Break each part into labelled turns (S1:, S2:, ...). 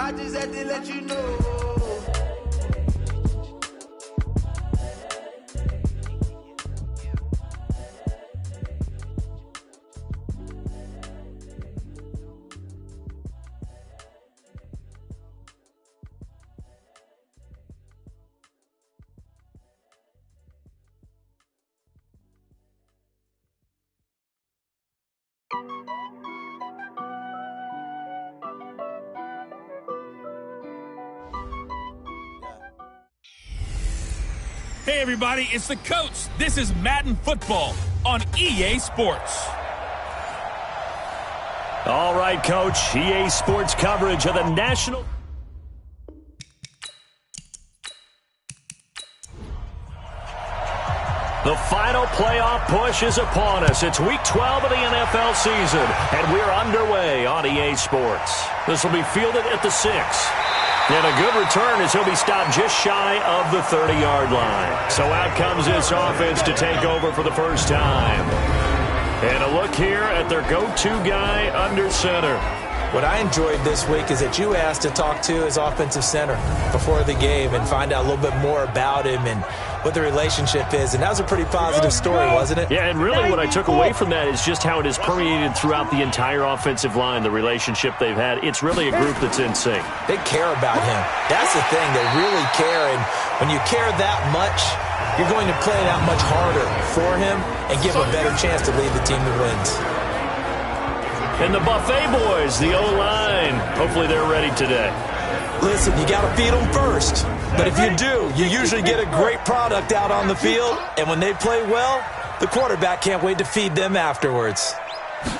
S1: I just had to let you know.
S2: Hey everybody, it's the coach. This is Madden Football on EA Sports.
S3: All right, Coach. EA Sports coverage of the national... The final playoff push is upon us. It's Week 12 of the NFL season, and we're underway on EA Sports. This will be fielded at the 6. And a good return as he'll be stopped just shy of the 30-yard line. So out comes this offense to take over for the first time. And a look here at their go-to guy under center.
S4: What I enjoyed this week is that you asked to talk to his offensive center before the game and find out a little bit more about him and what the relationship is. And that was a pretty positive story, wasn't it?
S3: Yeah, and really what I took away from that is just how it has permeated throughout the entire offensive line, the relationship they've had. It's really a group that's in sync.
S4: They care about him. That's the thing. They really care. And when you care that much, you're going to play that much harder for him and give a better chance to lead the team that wins.
S3: And the Buffet boys, the O-line, hopefully they're ready today.
S4: Listen, you got to feed them first. But if you do, you usually get a great product out on the field. And when they play well, the quarterback can't wait to feed them afterwards.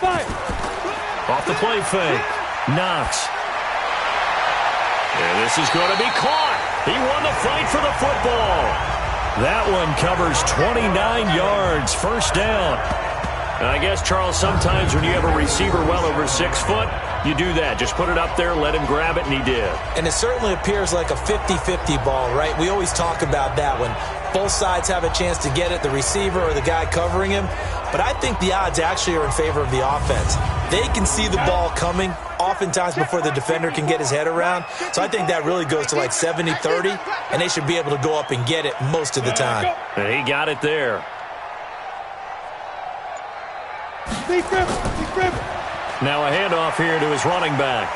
S3: Off the play fake. Knox. And this is going to be caught. He won the fight for the football. That one covers 29 yards. First down. And I guess, Charles, sometimes when you have a receiver well over 6 foot, you do that. Just put it up there, let him grab it, and he did.
S4: And it certainly appears like a 50-50 ball, right? We always talk about that when both sides have a chance to get it, the receiver or the guy covering him. But I think the odds actually are in favor of the offense. They can see the ball coming oftentimes before the defender can get his head around. So I think that really goes to like 70-30, and they should be able to go up and get it most of the time.
S3: And he got it there. Now a handoff here to his running back.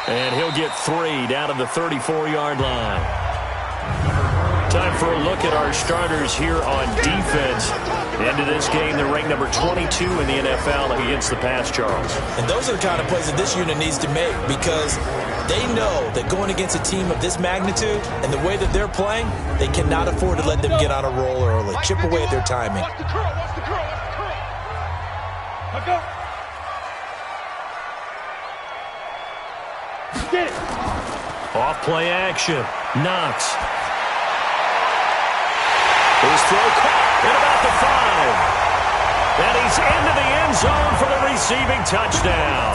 S3: And he'll get 3 down to the 34-yard line. Time for a look at our starters here on defense. Into this game, they're ranked number 22 in the NFL against the pass, Charles.
S4: And those are the kind of plays that this unit needs to make because they know that going against a team of this magnitude and the way that they're playing, they cannot afford to let them get on a roll early. Chip away at their timing.
S3: Off play action. Knox. His throw caught at about the 5. And he's into the end zone for the receiving touchdown.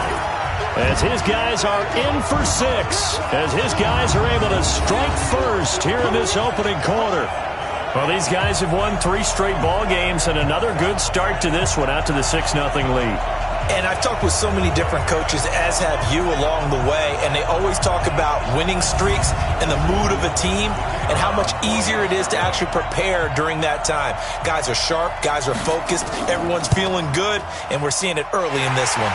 S3: As his guys are in for 6. As his guys are able to strike first here in this opening quarter. Well, these guys have won 3 straight ball games and another good start to this one out to the 6-0 lead.
S4: And I've talked with so many different coaches, as have you along the way, and they always talk about winning streaks and the mood of a team and how much easier it is to actually prepare during that time. Guys are sharp, guys are focused, everyone's feeling good, and we're seeing it early in this one.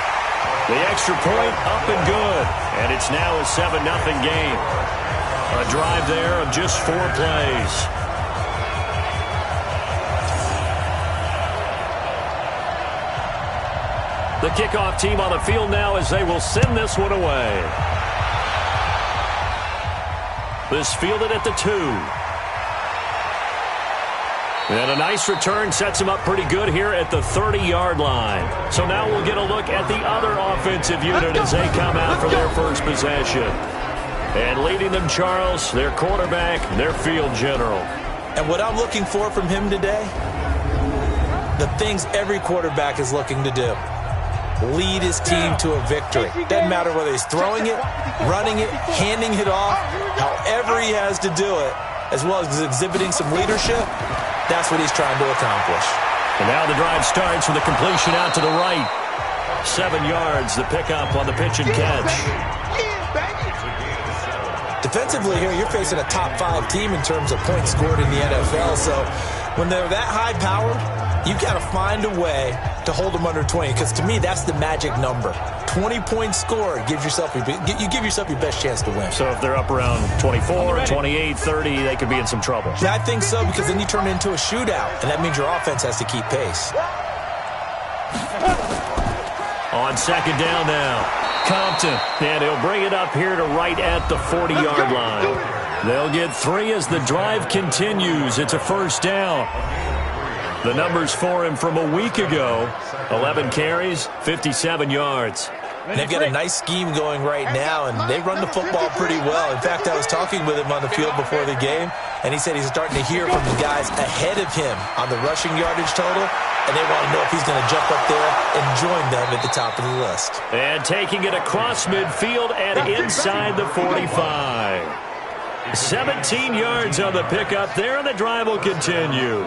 S3: The extra point up and good, and it's now a 7-0 game. A drive there of just 4 plays. The kickoff team on the field now as they will send this one away. This fielded at the 2. And a nice return sets him up pretty good here at the 30-yard line. So now we'll get a look at the other offensive unit as they come out for their first possession. And leading them, Charles, their quarterback, their field general.
S4: And what I'm looking for from him today, the things every quarterback is looking to do. Lead his team to a victory. Doesn't matter whether he's throwing it, running it, handing it off, however he has to do it, as well as exhibiting some leadership, that's what he's trying to accomplish.
S3: And now the drive starts with a completion out to the right. 7 yards, the pickup on the pitch and catch.
S4: Defensively here, you're facing a top 5 team in terms of points scored in the NFL. So when they're that high-powered, you got to find a way to hold them under 20, because to me, that's the magic number. 20 points scored, you give yourself your best chance to win.
S3: So if they're up around 24, 28, 30, they could be in some trouble.
S4: Yeah, I think so, because then you turn it into a shootout, and that means your offense has to keep pace.
S3: On second down now, Compton, and he'll bring it up here to right at the 40-yard line. They'll get 3 as the drive continues. It's a first down. The numbers for him from a week ago, 11 carries, 57 yards.
S4: They've got a nice scheme going right now, and they run the football pretty well. In fact, I was talking with him on the field before the game, and he said he's starting to hear from the guys ahead of him on the rushing yardage total, and they want to know if he's going to jump up there and join them at the top of the list.
S3: And taking it across midfield and inside the 45. 17 yards on the pickup there, and the drive will continue.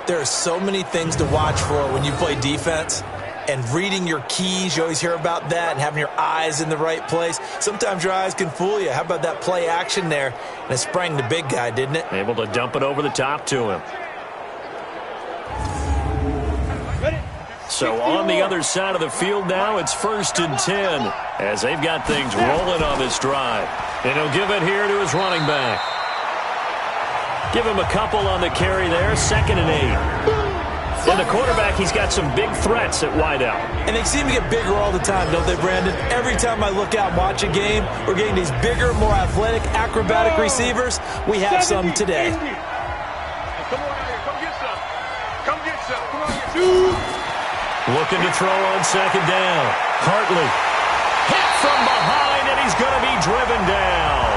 S4: There are so many things to watch for when you play defense, and reading your keys, you always hear about that, and having your eyes in the right place. Sometimes your eyes can fool you. How about that play action there? And it sprang the big guy, didn't it?
S3: Able to dump it over the top to him. So on the other side of the field now, it's 1st and 10 as they've got things rolling on this drive. And he'll give it here to his running back. Give him a couple on the carry there, 2nd and 8. And the quarterback, he's got some big threats at wideout.
S4: And they seem to get bigger all the time, don't they, Brandon? Every time I look out and watch a game, we're getting these bigger, more athletic, acrobatic receivers. We have some today.
S1: Come on here. Come get some. Come get some. Come on here.
S3: Looking to throw on 2nd down. Hartley hit from behind, and he's going to be driven down.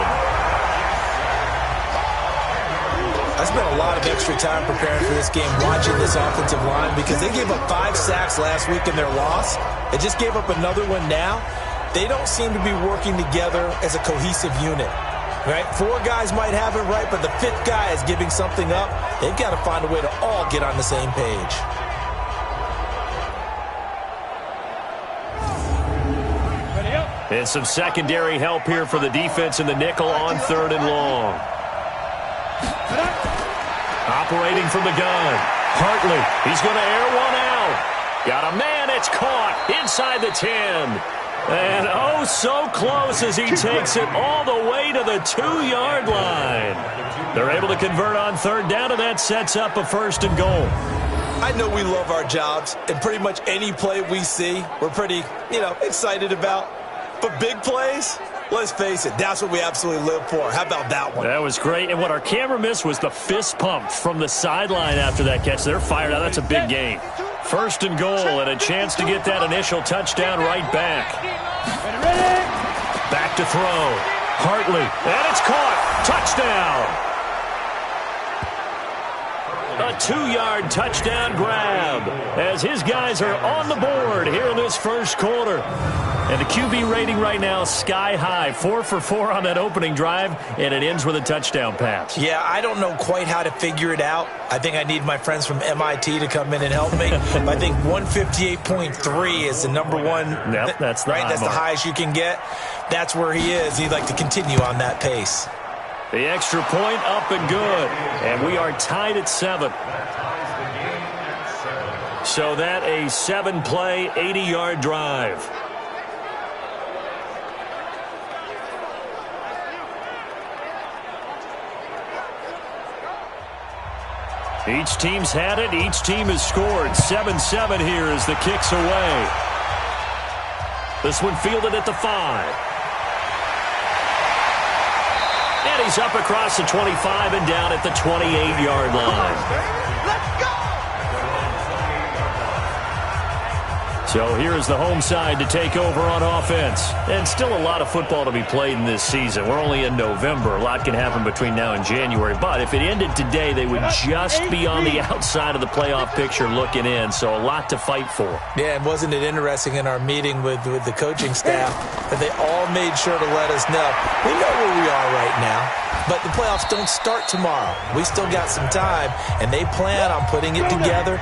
S4: I spent a lot of extra time preparing for this game, watching this offensive line, because they gave up 5 sacks last week in their loss. They just gave up another one now. They don't seem to be working together as a cohesive unit. Right? 4 guys might have it right, but the 5th guy is giving something up. They've got to find a way to all get on the same page.
S3: And some secondary help here for the defense in the nickel on 3rd and long. Operating from the gun. Hartley, he's going to air one out. Got a man, it's caught inside the 10. And oh, so close as he takes it all the way to the 2-yard line. They're able to convert on 3rd down, and that sets up a 1st and goal.
S4: I know we love our jobs, and pretty much any play we see, we're pretty, excited about. But big plays, let's face it, that's what we absolutely live for. How about that one?
S3: That was great. And what our camera missed was the fist pump from the sideline after that catch. They're fired out. That's a big gain. 1st and goal, and a chance to get that initial touchdown right back. Back to throw. Hartley, and it's caught. Touchdown. A 2-yard touchdown grab as his guys are on the board here in this first quarter. And the QB rating right now sky high. 4 for 4 on that opening drive, and it ends with a touchdown pass.
S4: Yeah, I don't know quite how to figure it out. I think I need my friends from MIT to come in and help me. But I think 158.3 is the number one.
S3: Yep, that's the
S4: right. That's the highest you can get. That's where he is. He'd like to continue on that pace.
S3: The extra point up and good. And we are tied at 7. So that a 7-play, 80-yard drive. Each team's had it. Each team has scored. 7-7 here as the kick's away. This one fielded at the 5. And he's up across the 25 and down at the 28-yard line.
S1: Let's go!
S3: So here's the home side to take over on offense. And still a lot of football to be played in this season. We're only in November. A lot can happen between now and January. But if it ended today, they would just be on the outside of the playoff picture looking in. So a lot to fight for.
S4: Yeah, and wasn't it interesting in our meeting with the coaching staff that they all made sure to let us know. We know where we are right now. But the playoffs don't start tomorrow. We still got some time, and they plan on putting it together,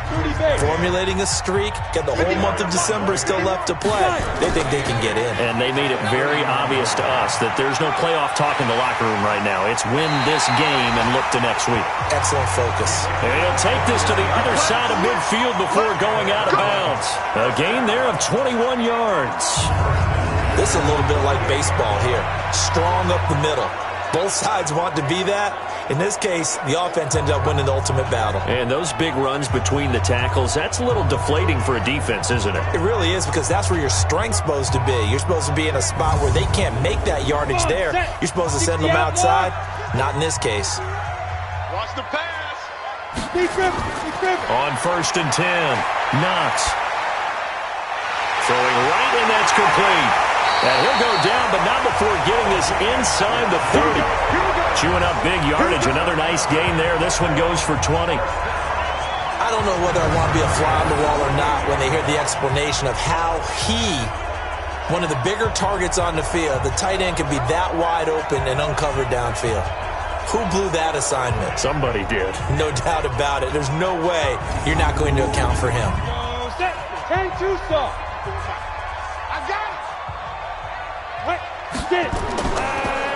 S4: formulating a streak, get the whole month of December December still left to play. They think they can get in.
S3: And they made it very obvious to us that there's no playoff talk in the locker room right now. It's win this game and look to next week.
S4: Excellent focus.
S3: And he'll take this to the other side of midfield before going out of bounds. A gain there of 21 yards.
S4: This is a little bit like baseball here. Strong up the middle. Both sides want to be that. In this case, the offense ended up winning the ultimate battle.
S3: And those big runs between the tackles, that's a little deflating for a defense, isn't it?
S4: It really is, because that's where your strength's supposed to be. You're supposed to be in a spot where they can't make that yardage there. You're supposed to send them outside. Not in this case.
S1: Watch the pass.
S3: On 1st and 10, Knox. Throwing right, and that's complete. And he'll go down, but not before getting this inside the 30. Chewing up big yardage. Another nice gain there. This one goes for 20.
S4: I don't know whether I want to be a fly on the wall or not when they hear the explanation of how one of the bigger targets on the field, the tight end, could be that wide open and uncovered downfield. Who blew that assignment?
S3: Somebody did.
S4: No doubt about it. There's no way you're not going to account for him.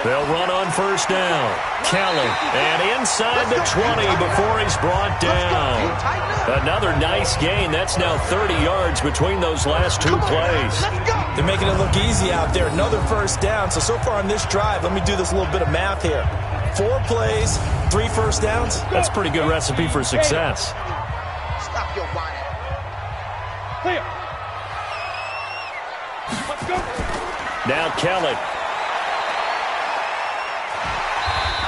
S3: They'll run on 1st down. Kelly, and inside the 20 before he's brought down. Another nice gain. That's now 30 yards between those last two plays.
S4: They're making it look easy out there. Another 1st down. So far on this drive, let me do this little bit of math here. 4 plays, 3 1st downs.
S3: That's a pretty good recipe for success.
S1: Stop your whining. Clear. Let's go.
S3: Now Kelly.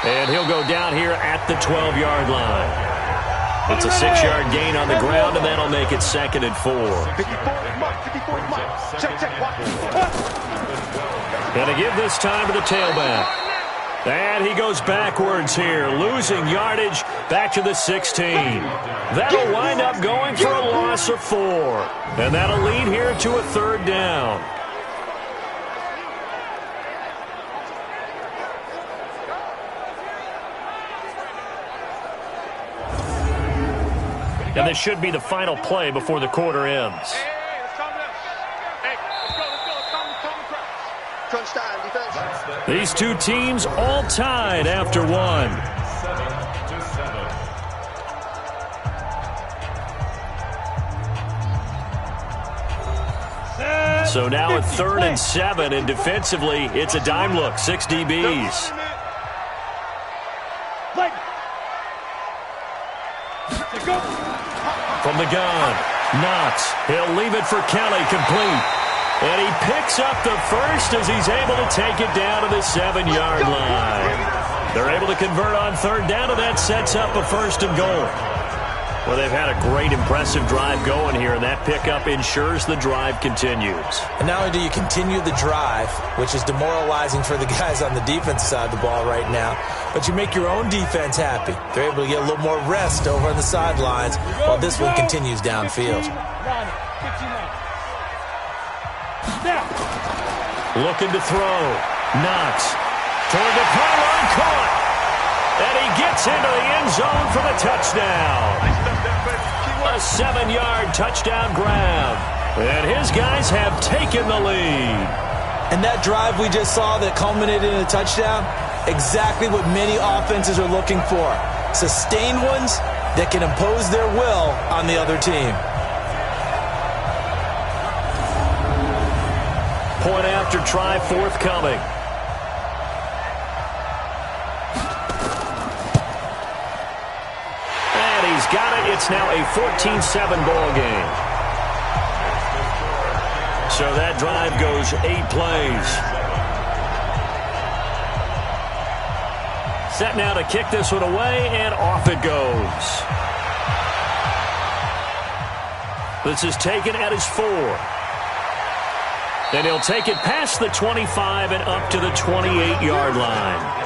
S3: And he'll go down here at the 12-yard line. It's a 6-yard gain on the ground, and that'll make it 2nd and 4. Gonna give this time to the tailback. And he goes backwards here, losing yardage back to the 16. That'll wind up going for a loss of 4. And that'll lead here to a 3rd down. And this should be the final play before the quarter ends. These two teams all tied after one. So now at 3rd and 7, and defensively, it's a dime look, 6 DBs. From the gun, Knox. He'll leave it for Kelly, complete. And he picks up the 1st as he's able to take it down to the 7-yard line. They're able to convert on 3rd down, and that sets up a 1st and goal. Well, they've had a great, impressive drive going here, and that pickup ensures the drive continues.
S4: And not only do you continue the drive, which is demoralizing for the guys on the defensive side of the ball right now, but you make your own defense happy. They're able to get a little more rest over on the sidelines while this one continues downfield.
S3: Looking to throw. Knox toward the pylon, caught. And he gets into the end zone for the touchdown. A 7-yard touchdown grab. And his guys have taken the lead.
S4: And that drive we just saw that culminated in a touchdown, exactly what many offenses are looking for. Sustained ones that can impose their will on the other team.
S3: Point after try forthcoming. And he's got it. It's now a 14-7 ball game. So that drive goes 8 plays. Set now to kick this one away, and off it goes. This is taken at his 4. And he'll take it past the 25 and up to the 28-yard line.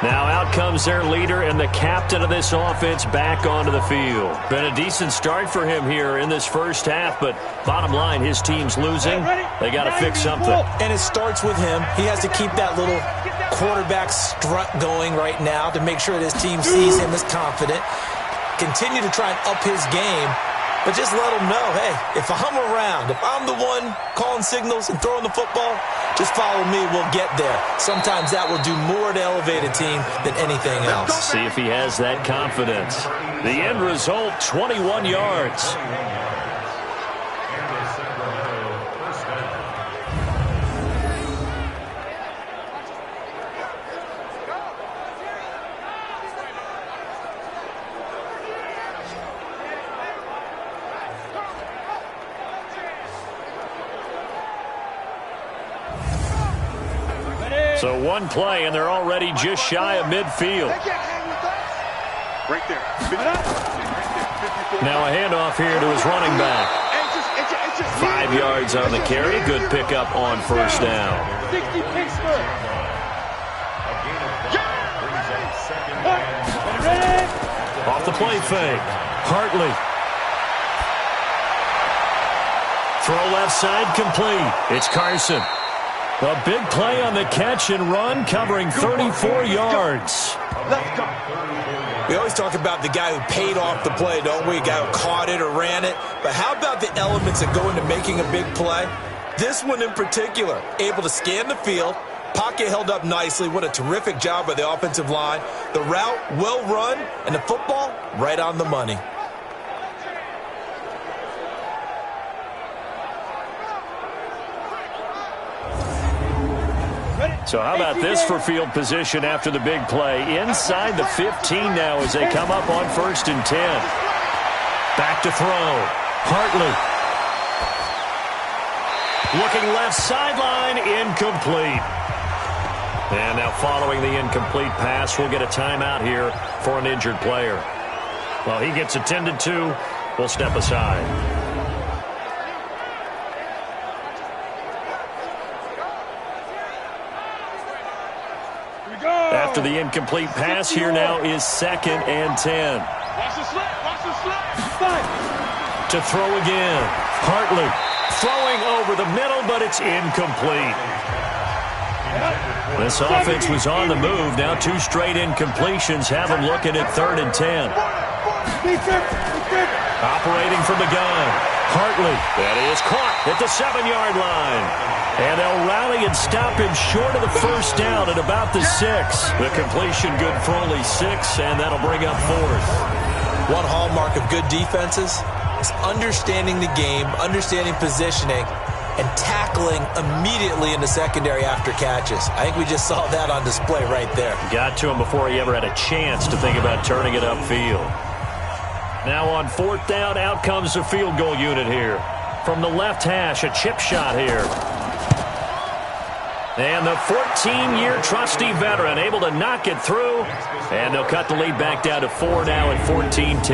S3: Now out comes their leader and the captain of this offense back onto the field. Been a decent start for him here in this first half, but bottom line, his team's losing. They got to fix something.
S4: And it starts with him. He has to keep that little quarterback strut going right now to make sure that his team sees him as confident. continue to try and up his game, but just let him know, hey, if I'm around, if I'm the one calling signals and throwing the football, just follow me, we'll get there. Sometimes that will do more to elevate a team than anything else.
S3: See if he has that confidence. The end result, 21 yards. So one play, and they're already just shy of midfield.
S1: Right there.
S3: Now a handoff here to his running back. 5 yards on the carry. Good pickup on first down. Off the play fake. Hartley. Throw left side complete. It's Carson. A big play on the catch and run, covering 34 yards.
S1: Let's go.
S4: We always talk about the guy who paid off the play, don't we? A guy who caught it or ran it. But how about the elements that go into making a big play? This one in particular, able to scan the field, pocket held up nicely. What a terrific job by the offensive line. The route, well run, and the football, right on the money.
S3: So how about this for field position after the big play? Inside the 15 now as they come up on 1st and 10. Back to throw. Hartley. Looking left sideline, incomplete. And now following the incomplete pass, we'll get a timeout here for an injured player. Well, he gets attended to. We'll step aside. After the incomplete pass, here now is 2nd and 10.
S1: Watch the slap. Watch the slap.
S3: To throw again. Hartley throwing over the middle, but it's incomplete. This offense was on the move. Now 2 straight incompletions have them looking at 3rd and 10. Operating from the gun. Hartley. That is caught at the 7-yard line. And they'll rally and stop him short of the first down at about the 6. The completion good for only 6, and that'll bring up 4th.
S4: One hallmark of good defenses is understanding the game, understanding positioning, and tackling immediately in the secondary after catches. I think we just saw that on display right there.
S3: Got to him before he ever had a chance to think about turning it upfield. Now on 4th down, out comes the field goal unit here. From the left hash, a chip shot here. And the 14-year trusty veteran able to knock it through. And they'll cut the lead back down to 4 now at 14-10.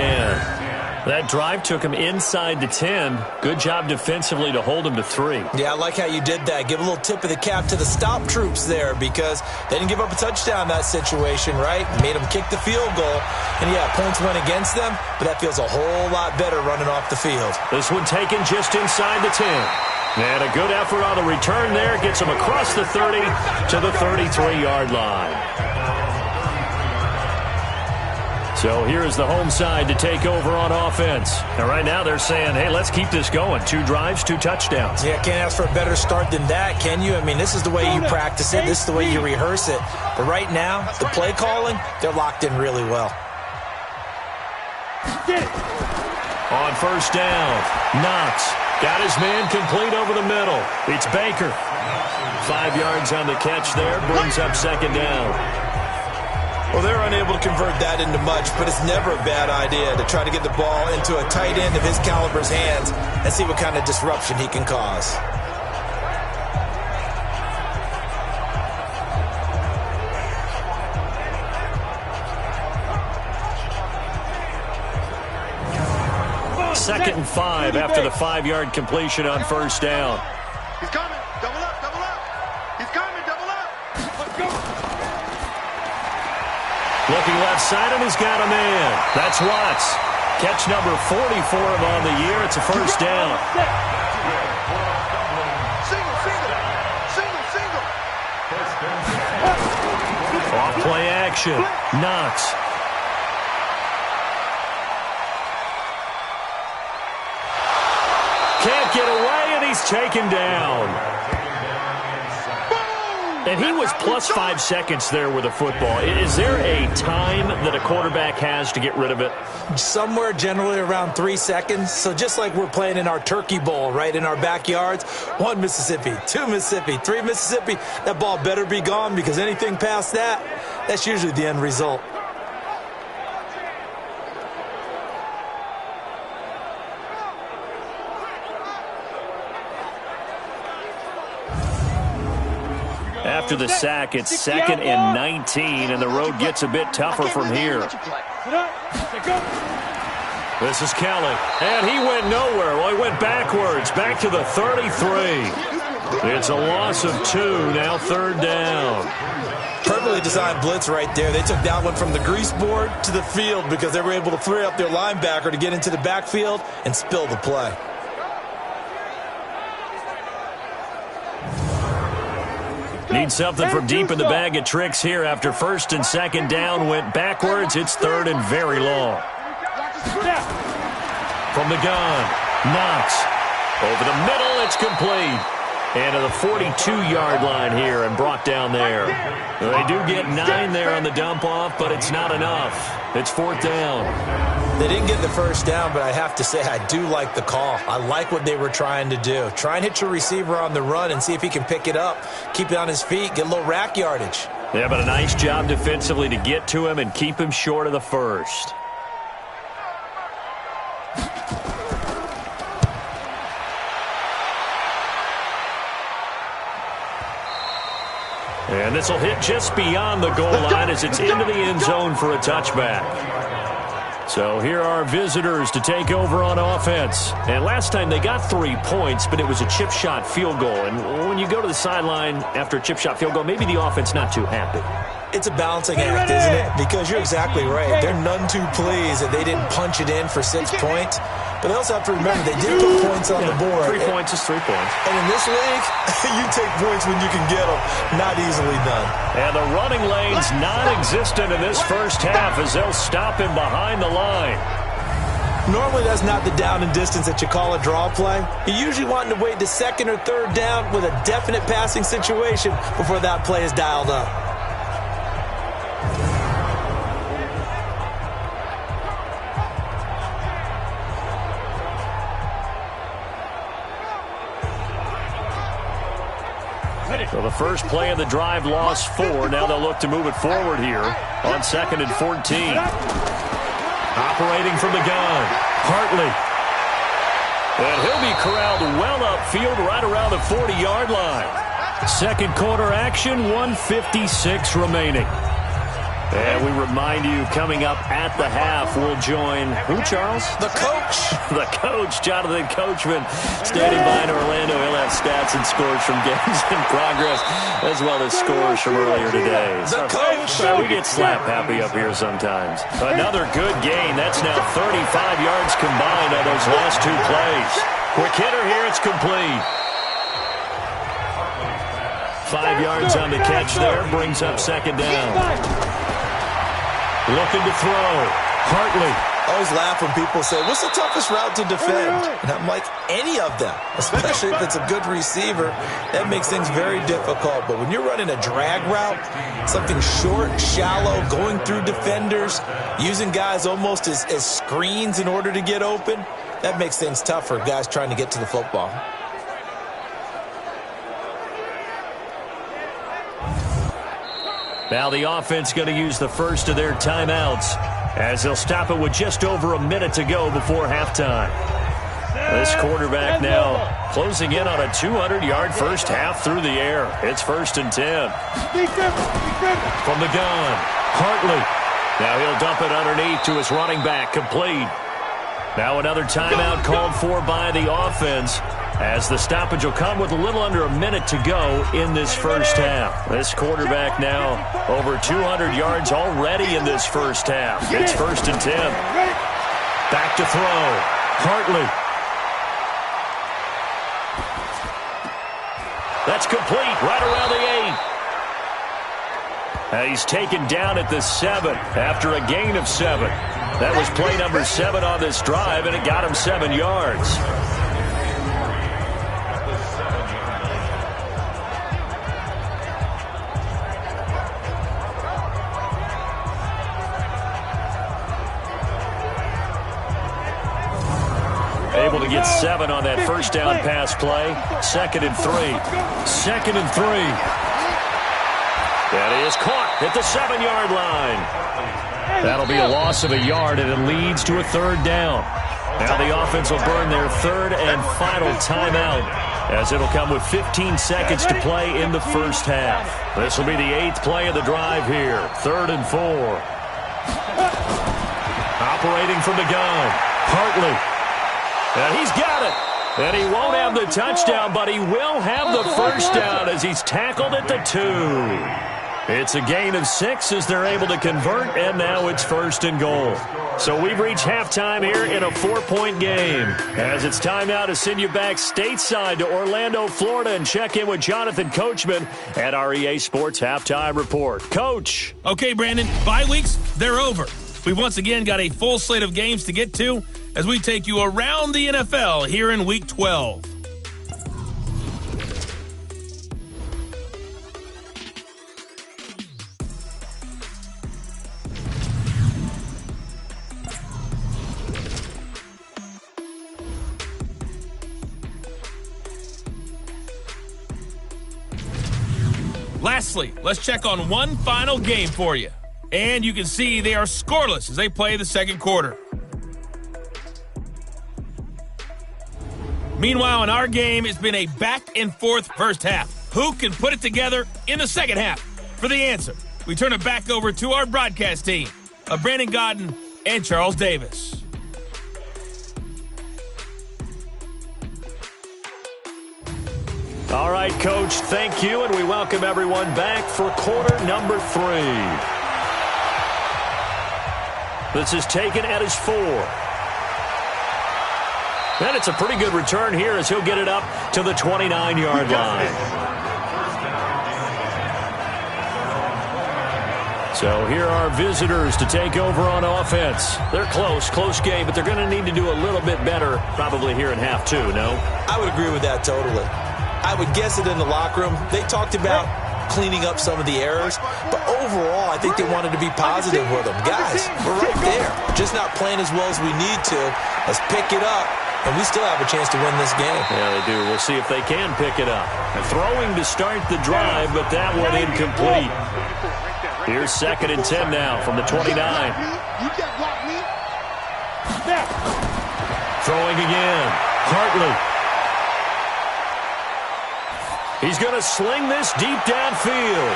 S3: That drive took him inside the 10. Good job defensively to hold him to 3.
S4: Yeah, I like how you did that. Give a little tip of the cap to the stop troops there because they didn't give up a touchdown in that situation, right? Made them kick the field goal. And, yeah, points went against them, but that feels a whole lot better running off the field.
S3: This one taken just inside the 10. And a good effort on the return there. Gets him across the 30 to the 33-yard line. So here's the home side to take over on offense. And right now they're saying, hey, let's keep this going. 2 drives, 2 touchdowns.
S4: Yeah, can't ask for a better start than that, can you? I mean, this is the way you practice it. This is the way you rehearse it. But right now, the play calling, they're locked in really well.
S3: On 1st down, Knox got his man complete over the middle. It's Baker. 5 yards on the catch there, brings up 2nd down.
S4: Well, they're unable to convert that into much, but it's never a bad idea to try to get the ball into a tight end of his caliber's hands and see what kind of disruption he can cause.
S3: Second and 5 after the 5-yard completion on 1st down.
S1: He's coming. Double up. Double up. He's coming. Double up. Let's go.
S3: Looking left side, and he's got a man. That's Watts. Catch number 40 for him on the year. It's a 1st down.
S1: Single.
S3: Off play action. Knox. He's taken down. And he was plus 5 seconds there with a football. Is there a time that a quarterback has to get rid of it?
S4: Somewhere generally around 3 seconds. So just like we're playing in our turkey bowl, right, in our backyards, 1 Mississippi, 2 Mississippi, 3 Mississippi, that ball better be gone because anything past that, that's usually the end result.
S3: After the sack, it's 2nd and 19, and the road gets a bit tougher from here. This is Kelly, and he went nowhere. Well, he went backwards, back to the 33. It's a loss of 2, now 3rd down.
S4: Perfectly designed blitz right there. They took that one from the grease board to the field because they were able to free up their linebacker to get into the backfield and spill the play.
S3: Need something from deep in the bag of tricks here after 1st and 2nd down. Went backwards. It's 3rd and very long. From the gun, Knox. Over the middle, it's complete. And to the 42-yard line here and brought down there. They do get 9 there on the dump-off, but it's not enough. It's 4th down.
S4: They didn't get the 1st down, but I have to say I do like the call. I like what they were trying to do. Try and hit your receiver on the run and see if he can pick it up. Keep it on his feet, get a little rack yardage.
S3: Yeah, but a nice job defensively to get to him and keep him short of the 1st. And this will hit just beyond the goal line as it's into the end zone for a touchback. So here are visitors to take over on offense. And last time they got 3 points, but it was a chip shot field goal. And when you go to the sideline after a chip shot field goal, maybe the offense not too happy.
S4: It's a balancing act, isn't it? Because you're exactly right. They're none too pleased that they didn't punch it in for 6 points. But they also have to remember they did put points on the board.
S3: 3 points is 3 points.
S4: And in this league, you take points when you can get them. Not easily done.
S3: And the running lane's non-existent in this first half as they'll stop him behind the line.
S4: Normally that's not the down and distance that you call a draw play. You're usually wanting to wait to 2nd or 3rd down with a definite passing situation before that play is dialed up.
S3: So the first play of the drive lost 4. Now they'll look to move it forward here on 2nd and 14. Operating from the gun, Hartley. And he'll be corralled well upfield right around the 40-yard line. Second quarter action, 1:56 remaining. And we remind you, coming up at the half, we'll join who, Charles?
S4: The coach.
S3: The coach, Jonathan Coachman, standing by in Orlando. He'll have stats and scores from games in progress, as well as scores from earlier today.
S4: The coach.
S3: We get slap happy up here sometimes. Another good gain. That's now 35 yards combined on those last 2 plays. Quick hitter here. It's complete. 5 yards on the catch there. Brings up 2nd down. Looking to throw. Hartley.
S4: I always laugh when people say, what's the toughest route to defend? And I'm like, any of them, especially if it's a good receiver. That makes things very difficult. But when you're running a drag route, something short, shallow, going through defenders, using guys almost as screens in order to get open, that makes things tough for guys trying to get to the football.
S3: Now the offense going to use the first of their timeouts as they'll stop it with just over a minute to go before halftime. This quarterback now closing in on a 200-yard first half through the air. It's 1st and 10. From the gun, Hartley. Now he'll dump it underneath to his running back, complete. Now another timeout called for by the offense, as the stoppage will come with a little under a minute to go in this first half. This quarterback now over 200 yards already in this first half. It's 1st and 10. Back to throw. Hartley. That's complete right around the 8. He's taken down at the 7 after a gain of 7. That was play number 7 on this drive, and it got him 7 yards. get 7 on that first down pass play. 2nd and 3. 2nd and 3. That is caught at the 7-yard line. That'll be a loss of a yard, and it leads to a 3rd down. Now the offense will burn their 3rd and final timeout, as it'll come with 15 seconds to play in the first half. This will be the 8th play of the drive here. 3rd and 4. Operating from the gun, Hartley. And he's got it. And he won't have the touchdown, but he will have the first down as he's tackled at the 2. It's a gain of 6 as they're able to convert, and now it's 1st and goal. So we've reached halftime here in a 4-point game. As it's time now to send you back stateside to Orlando, Florida, and check in with Jonathan Coachman at our EA Sports Halftime Report. Coach.
S2: Okay, Brandon, bye weeks, they're over. We've once again got a full slate of games to get to as we take you around the NFL here in Week 12. Lastly, let's check on one final game for you. And you can see they are scoreless as they play the second quarter. Meanwhile, in our game, it's been a back-and-forth first half. Who can put it together in the second half? For the answer, we turn it back over to our broadcast team of Brandon Godden and Charles Davis.
S3: All right, Coach, thank you, and we welcome everyone back for quarter number 3. This is taken at his 4. And it's a pretty good return here as he'll get it up to the 29-yard line. So here are visitors to take over on offense. They're close game, but they're going to need to do a little bit better probably here in half 2, no?
S4: I would agree with that totally. I would guess it in the locker room. They talked about cleaning up some of the errors, but overall, I think they wanted to be positive with them. Guys, we're right there. Just not playing as well as we need to. Let's pick it up, and we still have a chance to win this game.
S3: Yeah, they do. We'll see if they can pick it up. Throwing to start the drive, but that one incomplete. Here's 2nd and 10 now from the 29. Throwing again. Hartley. He's going to sling this deep downfield.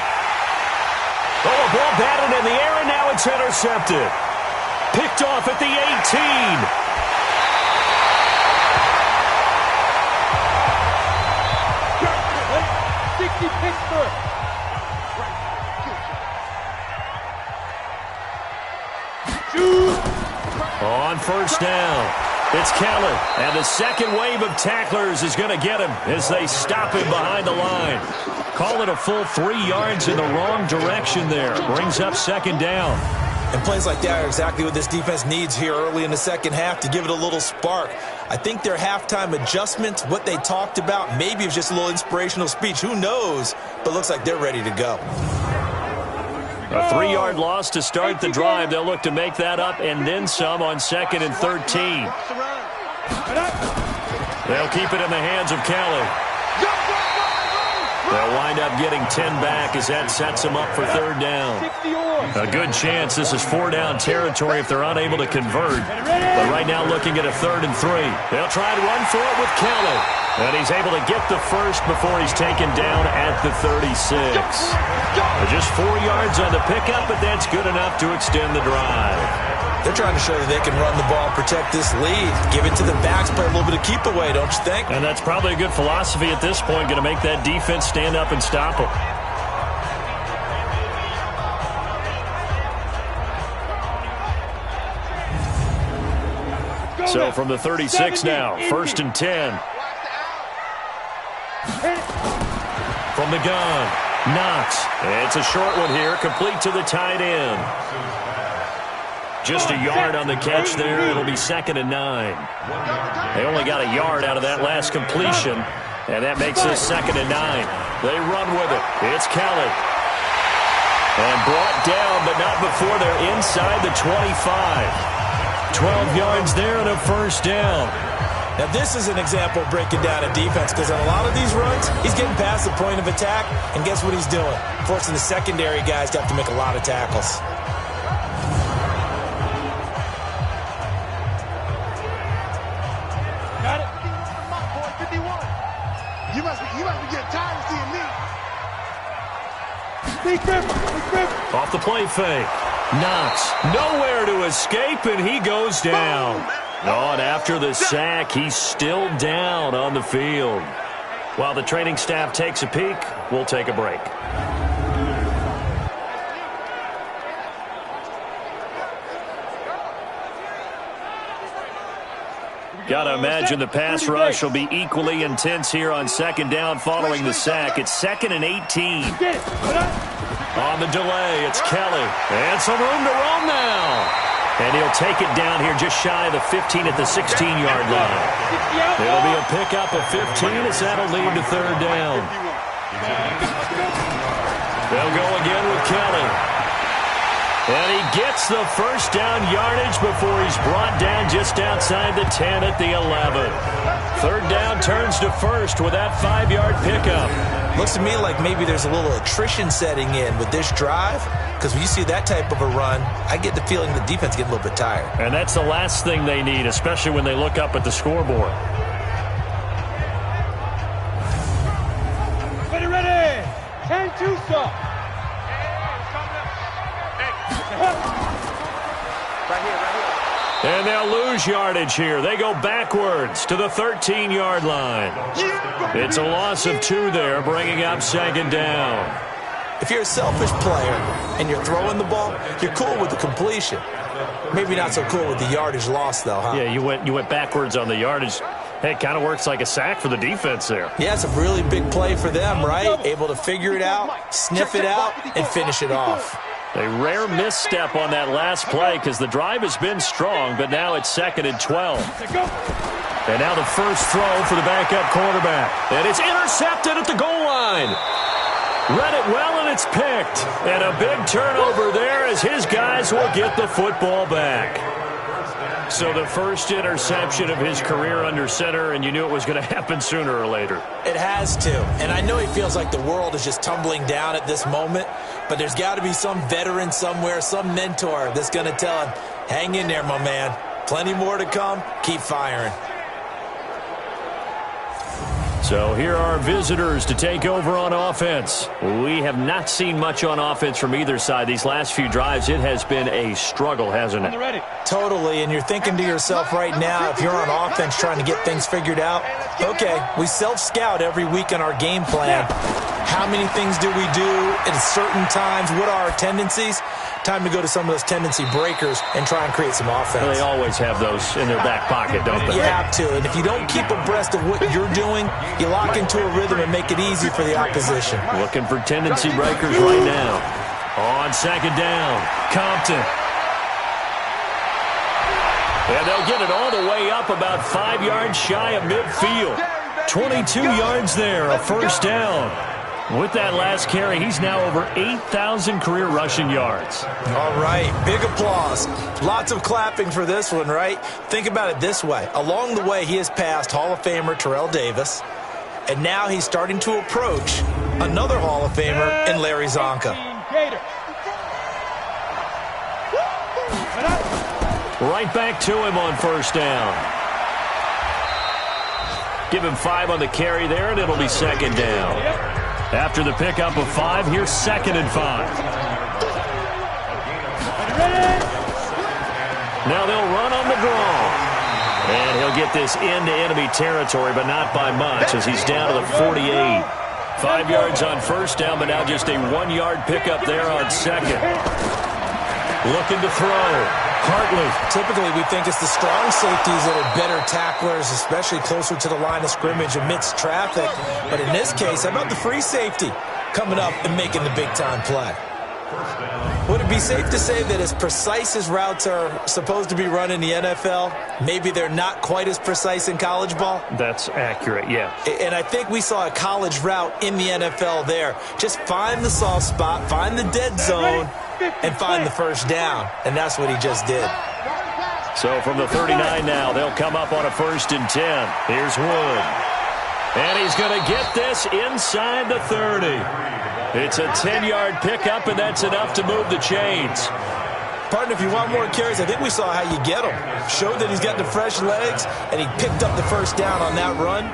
S3: Oh, a ball batted in the air, and now it's intercepted. Picked off at the 18. On first down, it's Kelly, and the second wave of tacklers is going to get him as they stop him behind the line. Call it a full 3 yards in the wrong direction there. Brings up 2nd down.
S4: And plays like that are exactly what this defense needs here early in the second half to give it a little spark. I think their halftime adjustments, what they talked about, maybe it was just a little inspirational speech. Who knows? But looks like they're ready to go.
S3: A 3-yard loss to start the drive. They'll look to make that up and then some on 2nd and 13. They'll keep it in the hands of Kelly. They'll wind up getting 10 back as that sets them up for 3rd down. A good chance this is 4-down territory if they're unable to convert. But right now looking at a 3rd and 3. They'll try to run for it with Kelly. And he's able to get the first before he's taken down at the 36. Just 4 yards on the pickup, but that's good enough to extend the drive.
S4: They're trying to show that they can run the ball, protect this lead, give it to the backs, play a little bit of keep away, don't you think?
S3: And that's probably a good philosophy at this point, going to make that defense stand up and stop them. So from the 36 now, 1st and 10. From the gun, Knox. It's a short one here, complete to the tight end. Just a yard on the catch there. It'll be 2nd and 9. They only got a yard out of that last completion, and that makes this 2nd and 9. They run with it. It's Kelly. And brought down, but not before they're inside the 25. 12 yards there and a 1st down.
S4: Now, this is an example of breaking down a defense because on a lot of these runs, he's getting past the point of attack, and guess what he's doing? Forcing the secondary guys to have to make a lot of tackles.
S1: Got it. 51. You must be getting tired of seeing me.
S3: Off the play fake. Knox. Nowhere to escape, and he goes down. Oh, and after the sack, he's still down on the field. While the training staff takes a peek, we'll take a break. Gotta imagine the pass rush will be equally intense here on second down following the sack. It's 2nd and 18. On the delay, it's Kelly. And some room to roam now. And he'll take it down here just shy of the 15 at the 16-yard line. It'll be a pickup of 15 as that'll lead to third down. They'll go again with Kelly. And he gets the first down yardage before he's brought down just outside the 10 at the 11. Third down turns to first with that 5-yard pickup.
S4: Looks to me like maybe there's a little attrition setting in with this drive, because when you see that type of a run, I get the feeling the defense getting a little bit tired.
S3: And that's the last thing they need, especially when they look up at the scoreboard.
S1: Ready. 10-2 stop. Right here.
S3: And they'll lose yardage here. They go backwards to the 13-yard line. It's a loss of 2 there, bringing up second down.
S4: If you're a selfish player and you're throwing the ball, you're cool with the completion. Maybe not so cool with the yardage loss, though, huh?
S3: Yeah, you went backwards on the yardage. Hey, it kind of works like a sack for the defense there.
S4: Yeah, it's a really big play for them, right? Able to figure it out, sniff it out, and finish it off.
S3: A rare misstep on that last play because the drive has been strong, but now it's 2nd and 12. And now the first throw for the backup quarterback. And it's intercepted at the goal line. Read it well, and it's picked. And a big turnover there as his guys will get the football back. So the first interception of his career under center, and you knew it was going to happen sooner or later.
S4: It has to. And I know he feels like the world is just tumbling down at this moment, but there's got to be some veteran somewhere, some mentor that's going to tell him, hang in there, my man. Plenty more to come. Keep firing.
S3: So here are visitors to take over on offense. We have not seen much on offense from either side. These last few drives, it has been a struggle, hasn't it?
S4: Totally, and you're thinking to yourself right now, if you're on offense trying to get things figured out, okay, we self-scout every week on our game plan. How many things do we do at certain times? What are our tendencies? Time to go to some of those tendency breakers and try and create some offense.
S3: Well, they always have those in their back pocket, don't they?
S4: You have to, and if you don't keep abreast of what you're doing, you lock into a rhythm and make it easy for the opposition.
S3: Looking for tendency breakers right now. On second down, Compton. And they'll get it all the way up about 5 yards shy of midfield. 22 yards there, a first down. With that last carry, he's now over 8,000 career rushing yards.
S4: All right, big applause. Lots of clapping for this one, right? Think about it this way. Along the way, he has passed Hall of Famer Terrell Davis, and now he's starting to approach another Hall of Famer in Larry Zonka.
S3: Right back to him on first down. Give him 5 on the carry there, and it'll be second down. After the pickup of 5, here's 2nd and 5. Now they'll run on the draw. And he'll get this into enemy territory, but not by much as he's down to the 48. 5 yards on first down, but now just a 1-yard pickup there on second. Looking to throw. Hartley.
S4: Typically, we think it's the strong safeties that are better tacklers, especially closer to the line of scrimmage amidst traffic. But in this case, how about the free safety coming up and making the big-time play? Would it be safe to say that as precise as routes are supposed to be run in the NFL, maybe they're not quite as precise in college ball?
S3: That's accurate, yeah.
S4: And I think we saw a college route in the NFL there. Just find the soft spot, find the dead zone, and find the first down. And that's what he just did.
S3: So from the 39 now, they'll come up on a 1st and 10. Here's Wood. And he's going to get this inside the 30. It's a 10-yard pickup, and that's enough to move the chains.
S4: Partner, if you want more carries, I think we saw how you get him. Showed that he's got the fresh legs, and he picked up the first down on that run.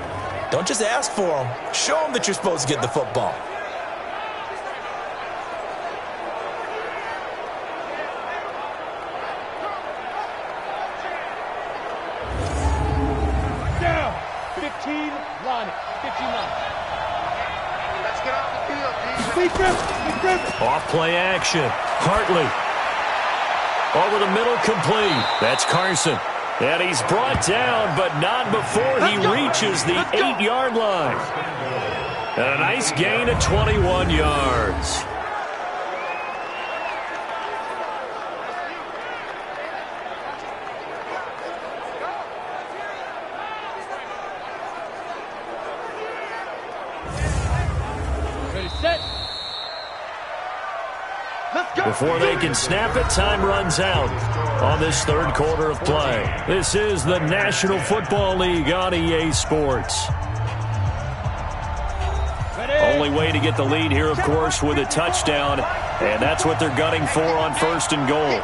S4: Don't just ask for him. Show him that you're supposed to get the football.
S1: Down. 15 line. 15 line. Let's get off the field, D. Big grip.
S3: Off play action. Hartley. Over the middle, complete. That's Carson. And he's brought down, but not before he reaches the 8-yard line. And a nice gain of 21 yards.
S1: Ready, set.
S3: Before they can snap it, time runs out on this 3rd quarter of play. This is the National Football League on EA Sports. Only way to get the lead here, of course, with a touchdown, and that's what they're gunning for on 1st and goal.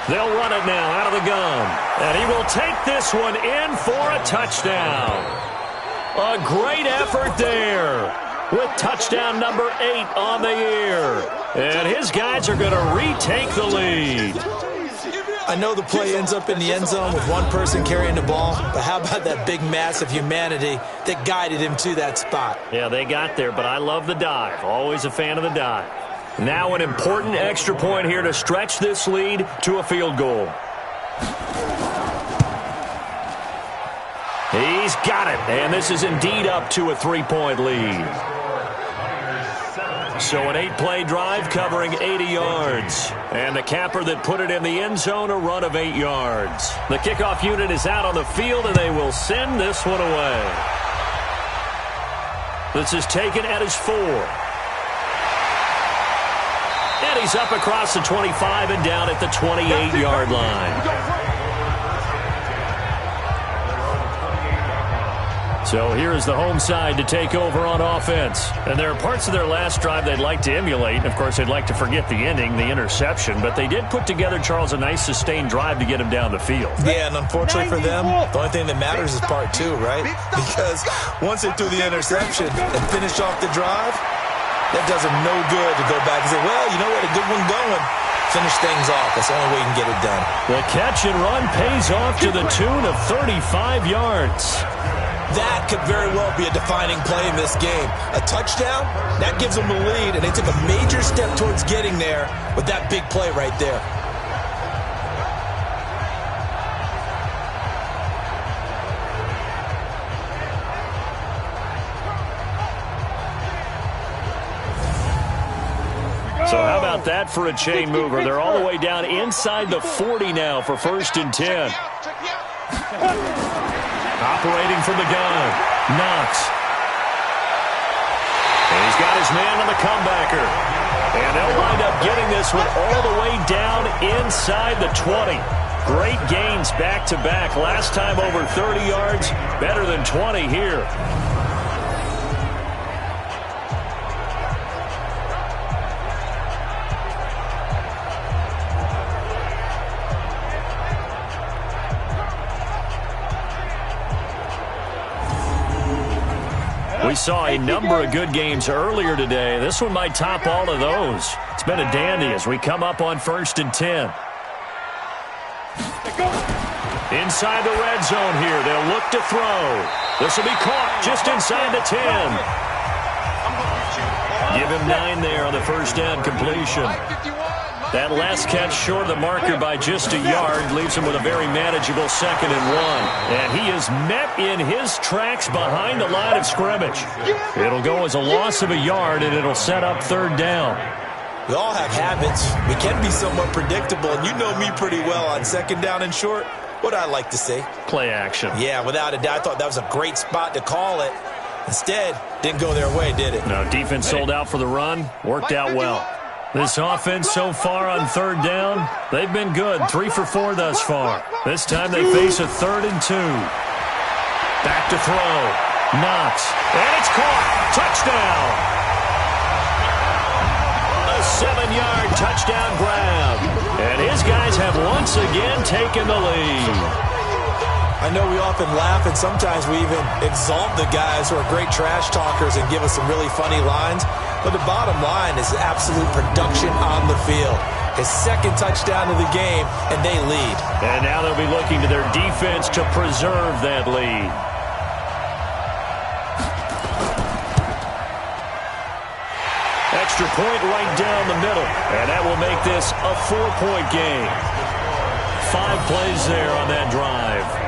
S3: They'll run it now out of the gun, and he will take this one in for a touchdown. A great effort there, with touchdown number 8 on the year. And his guys are going to retake the lead.
S4: I know the play ends up in the end zone with one person carrying the ball, but how about that big mass of humanity that guided him to that spot?
S3: Yeah, they got there, but I love the dive. Always a fan of the dive. Now an important extra point here to stretch this lead to a field goal. He's got it, and this is indeed up to a 3-point lead. So an 8-play drive covering 80 yards. And the capper that put it in the end zone, a run of 8 yards. The kickoff unit is out on the field, and they will send this one away. This is taken at his 4. And he's up across the 25 and down at the 28-yard line. So here is the home side to take over on offense. And there are parts of their last drive they'd like to emulate. Of course, they'd like to forget the ending, the interception. But they did put together, Charles, a nice sustained drive to get him down the field.
S4: Yeah, and unfortunately for them, the only thing that matters is part 2, right? Because once they threw the interception and finished off the drive, that does them no good to go back and say, well, you know what, a good one going. Finish things off. That's the only way you can get it done.
S3: The catch and run pays off to the tune of 35 yards.
S4: That could very well be a defining play in this game. A touchdown, that gives them the lead, and they took a major step towards getting there with that big play right there.
S3: So how about that for a chain mover? They're all the way down inside the 40 now for 1st and 10. Operating from the gun, Knox. And he's got his man on the comebacker. And they'll wind up getting this one all the way down inside the 20. Great gains back-to-back. Last time over 30 yards, better than 20 here. We saw a number of good games earlier today. This one might top all of those. It's been a dandy as we come up on 1st and 10. Inside the red zone here. They'll look to throw. This will be caught just inside the 10. Give him 9 there on the first down completion. That last catch short of the marker by just a yard leaves him with a very manageable 2nd and 1. And he is met in his tracks behind the line of scrimmage. It'll go as a loss of a yard, and it'll set up 3rd down.
S4: We all have habits. We can be somewhat predictable, and you know me pretty well on 2nd down and short. What I like to say?
S3: Play action.
S4: Yeah, without a doubt. I thought that was a great spot to call it. Instead, didn't go their way, did it?
S3: No, defense sold out for the run. Worked out well. This offense so far on third down, they've been good. 3 for 4 thus far. This time they face a 3rd and 2. Back to throw. Knox. And it's caught. Touchdown. A 7-yard touchdown grab. And his guys have once again taken the lead.
S4: I know we often laugh, and sometimes we even exalt the guys who are great trash talkers and give us some really funny lines. But the bottom line is absolute production on the field. His 2nd touchdown of the game, and they lead.
S3: And now they'll be looking to their defense to preserve that lead. Extra point right down the middle, and that will make this a 4-point game. 5 plays there on that drive.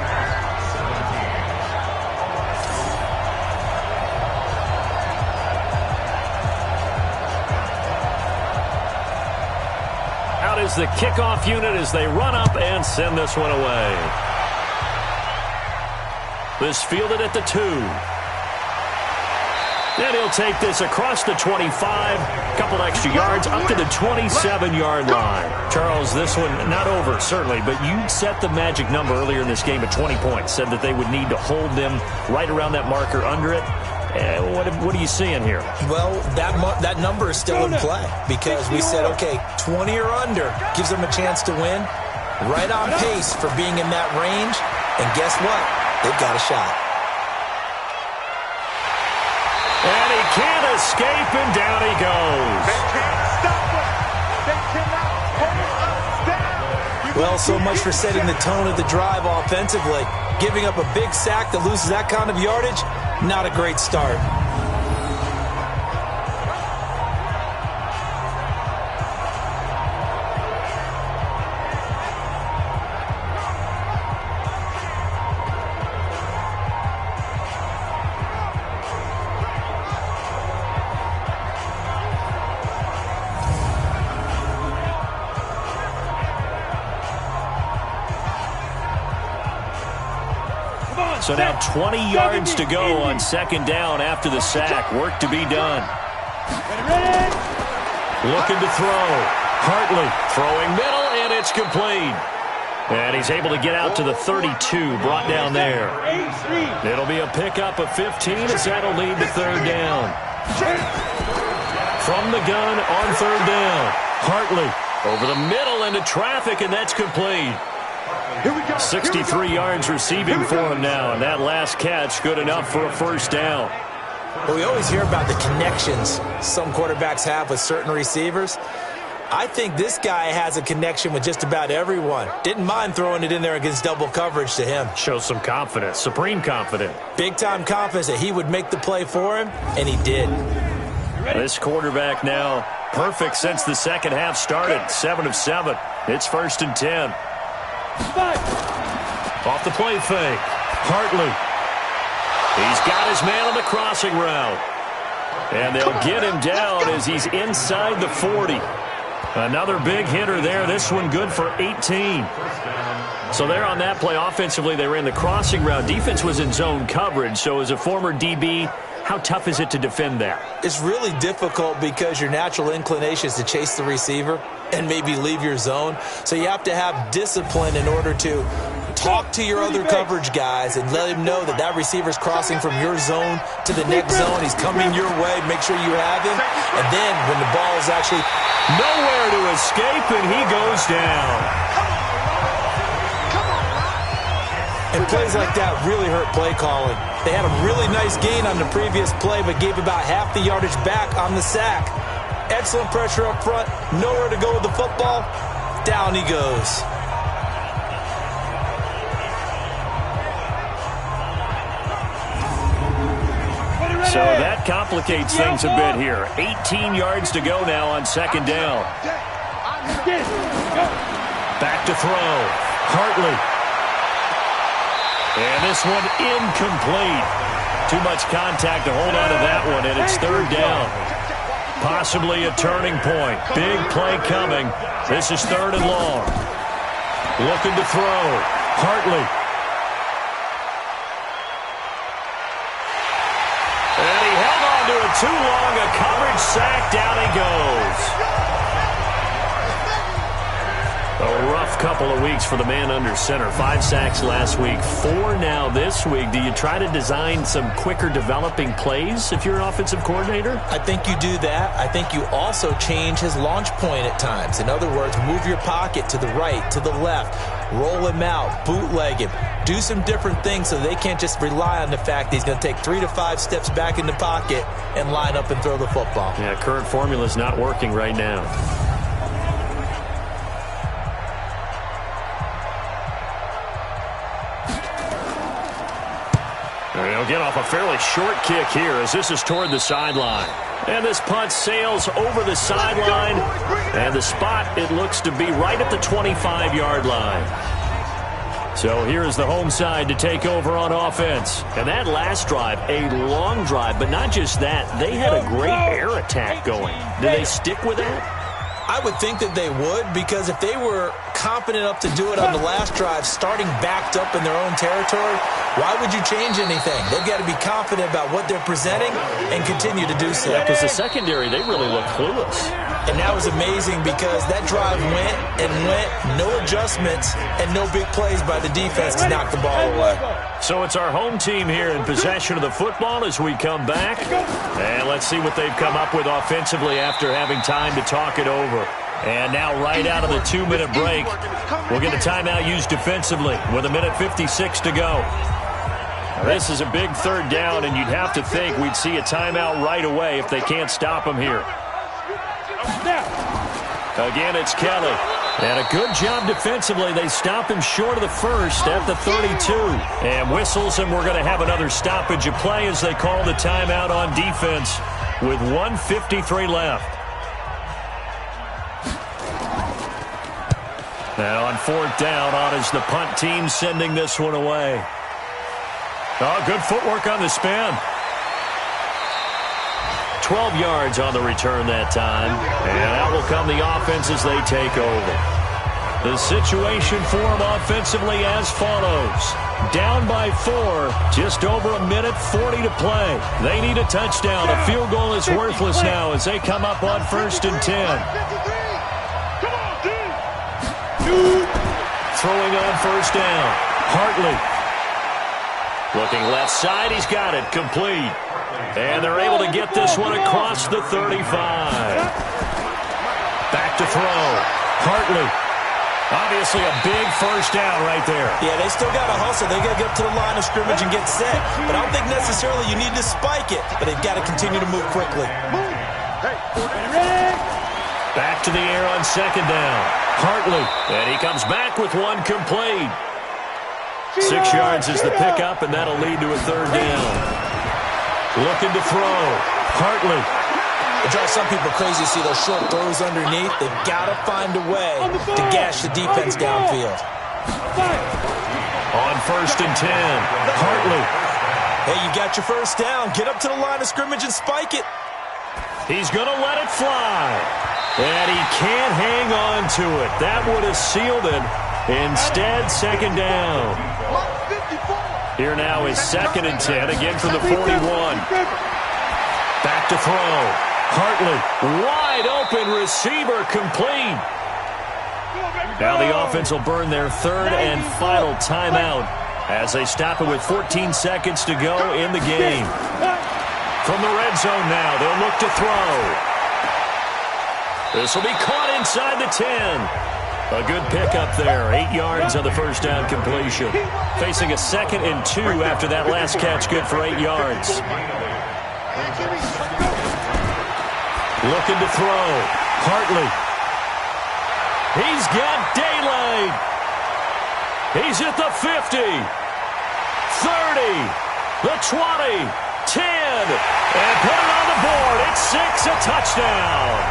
S3: Out is the kickoff unit as they run up and send this one away. This fielded at the 2. And he'll take this across the 25, couple extra yards, up to the 27-yard line. Charles, this one not over, certainly, but you set the magic number earlier in this game at 20 points, said that they would need to hold them right around that marker under it. What are you seeing here?
S4: Well, that number is still in play because we said, okay, 20 or under gives them a chance to win. Right on pace for being in that range. And guess what? They've got a shot.
S3: And he can't escape, and down he goes.
S1: They can't stop him. They cannot hold us down.
S4: Well, so much for setting the tone of the drive offensively. Giving up a big sack that loses that kind of yardage, not a great start.
S3: So now 20 yards to go on 2nd down after the sack. Work to be done. Looking to throw. Hartley throwing middle, and it's complete. And he's able to get out to the 32, brought down there. It'll be a pickup of 15 as that'll lead to 3rd down. From the gun on 3rd down. Hartley over the middle into traffic, and that's complete. 63 yards receiving for him now, and that last catch good enough for a 1st down.
S4: Well, we always hear about the connections some quarterbacks have with certain receivers. I think this guy has a connection with just about everyone. Didn't mind throwing it in there against double coverage to him.
S3: Shows some confidence, supreme confidence.
S4: Big-time confidence that he would make the play for him, and he did.
S3: This quarterback now perfect since the 2nd half started. 7 of 7. It's 1st and 10. Off the play fake. Hartley. He's got his man on the crossing route. And they'll get him down as he's inside the 40. Another big hitter there. This one good for 18. So there on that play offensively, they ran the crossing route. Defense was in zone coverage. So as a former DB, how tough is it to defend that?
S4: It's really difficult because your natural inclination is to chase the receiver and maybe leave your zone. So you have to have discipline in order to talk to your other coverage guys and let him know that that receiver's crossing from your zone to the next zone. He's coming your way. Make sure you have him. And then when the ball is actually
S3: nowhere to escape, and he goes down.
S4: And plays like that really hurt play calling. They had a really nice gain on the previous play, but gave about half the yardage back on the sack. Excellent pressure up front. Nowhere to go with the football. Down he goes.
S3: So that complicates things a bit here. 18 yards to go now on 2nd down. Back to throw. Hartley. And this one incomplete. Too much contact to hold on to that one, and it's 3rd down. Possibly a turning point. Big play coming. This is 3rd and long. Looking to throw. Hartley. And he held on to it too long. A coverage sack. Down he goes. A rough couple of weeks for the man under center. 5 sacks last week, 4 now this week. Do you try to design some quicker developing plays if you're an offensive coordinator?
S4: I think you do that. I think you also change his launch point at times. In other words, move your pocket to the right, to the left, roll him out, bootleg him, do some different things so they can't just rely on the fact that he's going to take 3 to 5 steps back in the pocket and line up and throw the football.
S3: Yeah, current formula is not working right now. They'll get off a fairly short kick here as this is toward the sideline. And this punt sails over the sideline. And the spot, it looks to be right at the 25-yard line. So here is the home side to take over on offense. And that last drive, a long drive, but not just that. They had a great air attack going. Did they stick with that?
S4: I would think that they would, because if they were confident enough to do it on the last drive, starting backed up in their own territory, why would you change anything? They've got to be confident about what they're presenting and continue to do so.
S3: Yeah, because the secondary, they really look clueless.
S4: And that was amazing because that drive went and went, no adjustments, and no big plays by the defense to knock the ball away.
S3: So it's our home team here in possession of the football as we come back. And let's see what they've come up with offensively after having time to talk it over. And now right out of the 2-minute break, we'll get a timeout used defensively with 1:56 to go. This is a big third down, and you'd have to think we'd see a timeout right away if they can't stop them here. Again, it's Kelly. And a good job defensively. They stop him short of the first at the 32. And whistles, and we're going to have another stoppage of play as they call the timeout on defense with 1:53 left. Now on 4th down, on is the punt team sending this one away. Oh, good footwork on the spin. 12 yards on the return that time. And out will come the offense as they take over. The situation for them offensively as follows. Down by 4, just over 1:40 to play. They need a touchdown. A field goal is worthless now as they come up on 1st and 10. Throwing on 1st down. Hartley. Looking left side. He's got it. Complete. And they're able to get this one across the 35. Back to throw. Hartley. Obviously a big 1st down right there.
S4: Yeah, they still got to hustle. They got to get up to the line of scrimmage and get set. But I don't think necessarily you need to spike it. But they've got to continue to move quickly.
S3: Back to the air on 2nd down. Hartley. And he comes back with one complete. 6 yards is the pickup, and that'll lead to a 3rd down. Looking to throw. Hartley.
S4: It drives some people crazy to see those short throws underneath. They've got to find a way to gash the defense downfield.
S3: On 1st and 10. Hartley.
S4: Hey, you got your 1st down. Get up to the line of scrimmage and spike it.
S3: He's going to let it fly. And he can't hang on to it. That would have sealed it. Instead, 2nd down. Here now is 2nd and 10, again from the 41. Back to throw. Hartley, wide open receiver, complete. Now the offense will burn their 3rd and final timeout as they stop it with 14 seconds to go in the game. From the red zone now, they'll look to throw. This will be caught inside the 10. A good pickup there. 8 yards on the 1st down completion. Facing a 2nd and 2 after that last catch. Good for 8 yards. Looking to throw. Hartley. He's got daylight. He's at the 50. 30. The 20. 10. And put it on the board. It's 6, a touchdown.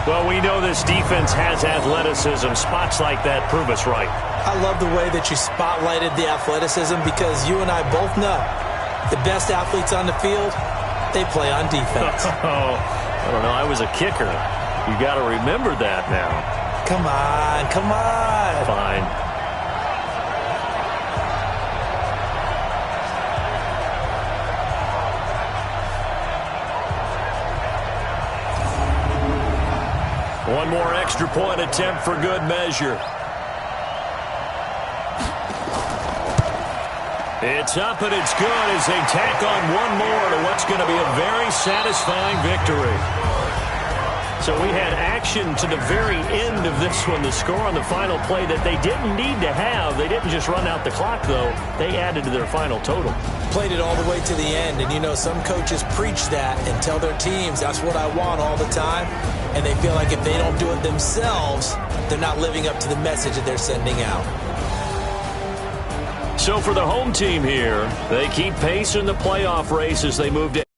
S3: Well, we know this defense has athleticism. Spots like that prove us right.
S4: I love the way that you spotlighted the athleticism because you and I both know the best athletes on the field, they play on defense.
S3: I don't know. I was a kicker. You got to remember that now.
S4: Come on, come on.
S3: Fine. One more extra point attempt for good measure. It's up and it's good as they tack on one more to what's going to be a very satisfying victory. So we had action to the very end of this one. The score on the final play that they didn't need to have. They didn't just run out the clock, though. They added to their final total.
S4: Played it all the way to the end. And, you know, some coaches preach that and tell their teams, that's what I want all the time. And they feel like if they don't do it themselves, they're not living up to the message that they're sending out.
S3: So for the home team here, they keep pace in the playoff race as they move to